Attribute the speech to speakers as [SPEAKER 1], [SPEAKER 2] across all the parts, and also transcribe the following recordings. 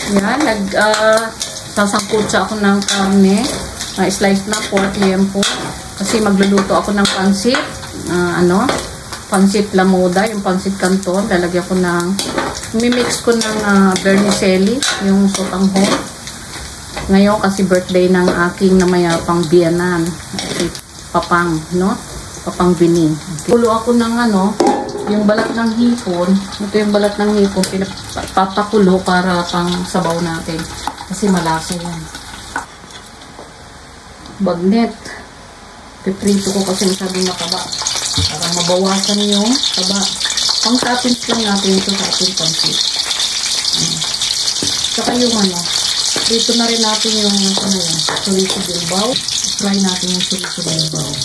[SPEAKER 1] Yan, sasangkutsa ako ng karne. Slice na pork liempo. Kasi magluluto ako ng pansit. Pansit lamoda, yung pansit canton. Lalagyan ko ng, mimix ko ng vermicelli, yung sotanghon. Ngayon kasi birthday ng aking namayapang biyanan. Si Papang, no? Papang Bini. Pulo ako ng yung balat ng hipon. Ito yung balat ng hipon. Papakulo para pang sabaw natin. Kasi malasa yan. Bagnet. Piprito ko kasi masyadong mataba. Para mabawasan yung taba. Pang toppings lang natin ito sa ating pansit. Saka yung dito na rin natin yung chorizo bilbao. Try natin yung chorizo bilbao.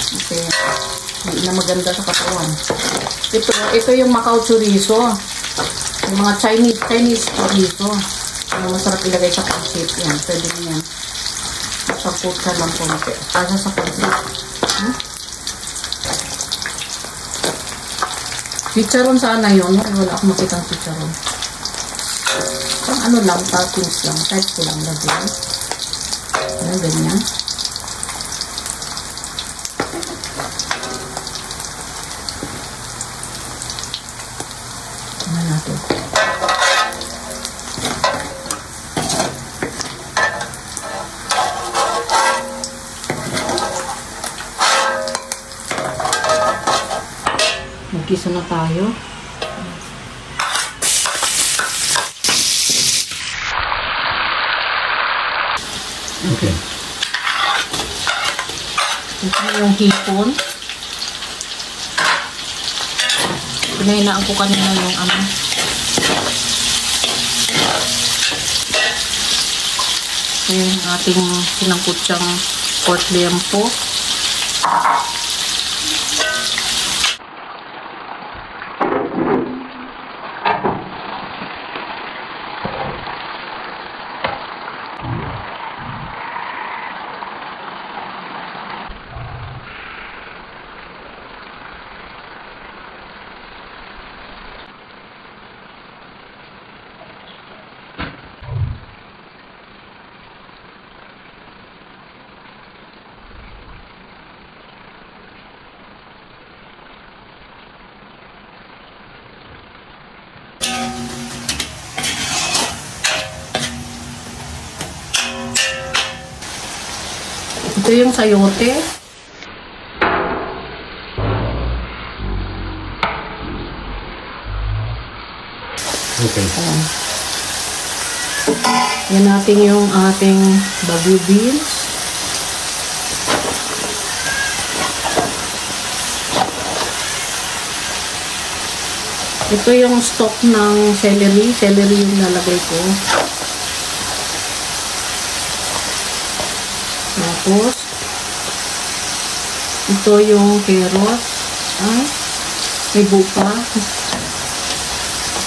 [SPEAKER 1] Kasi hindi na maganda sa katawan. Ito yung Macau chorizo. Yung mga Chinese chorizo. Masarap ilagay sa pansit. Yan, pwede na yan. Masapot ka lang konti. Kasa sa pansit. Chicharon sana yun. Wala akong makitang chicharon. Pang lang, toppings lang. Type ko lang lagyan. Ayan, ganyan. Magkisa na tayo. Okay. Ito na yung hipon. Pinahinaan ko kanina yung yung ating sinangkutsang pork liempo. Ito yung sayote.
[SPEAKER 2] Okay.
[SPEAKER 1] Yan natin yung ating bagu beans. Ito yung stock ng celery. Celery yung nalagay ko. Tapos, ito yung carrot. May buka.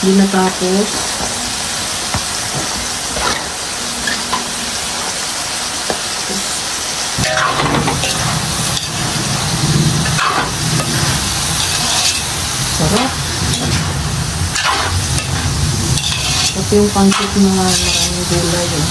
[SPEAKER 1] Hindi natapos. Sarap. Ito yung pancit na maraming gulay.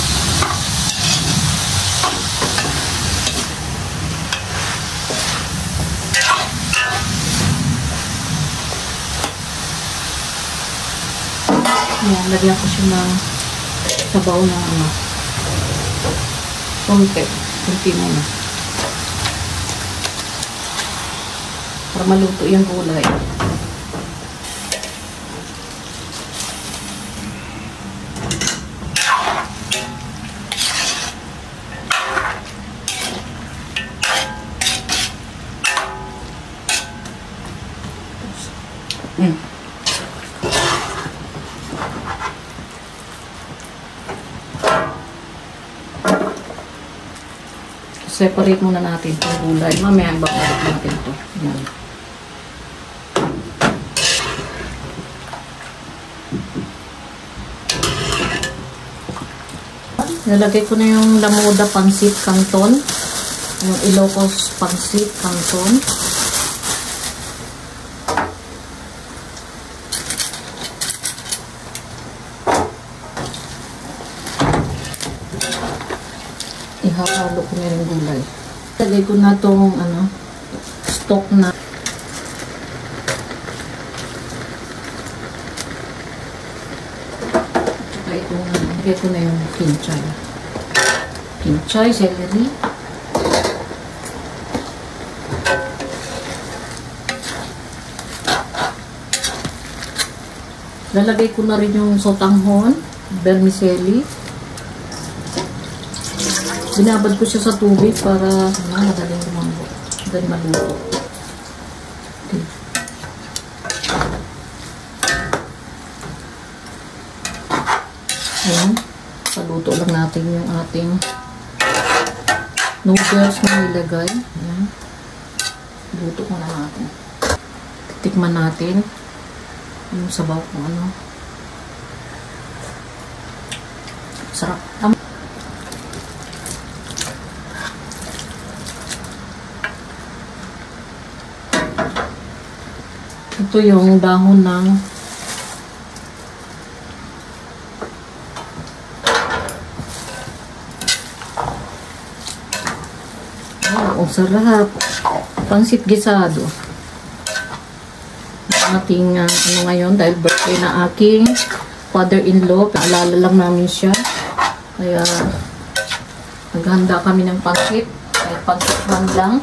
[SPEAKER 1] Yan, lagyan ko siya ng sabaw na konti muna. Para maluto yung gulay. Separate muna natin itong gulay. Mamaya babalik natin ito. Yan. Nilagay ko na yung Lamuda Pansit Canton. Yung Ilocos Pansit Canton. Ihahalo ko na yung gulay. Lagay ko na tong stock na. Lagay ko na yung kinchay. Kinchay, celery. Lalagay ko na rin yung sotanghon, vermicelli. Binabad ko siya sa tubig para madaling lumambot. Then maluto. Okay. Ayan. Paluto lang natin yung ating noodles na nilagay. Ayan. Luto ko na natin. Tikman natin yung sabaw kung ano. Sarap. Ito yung dahon ng ang sarap. Pansit gisado. Ating ngayon dahil birthday na aking father-in-law. Naalala lang namin siya. Kaya naghanda kami ng pansit. Kahit pansit man lang.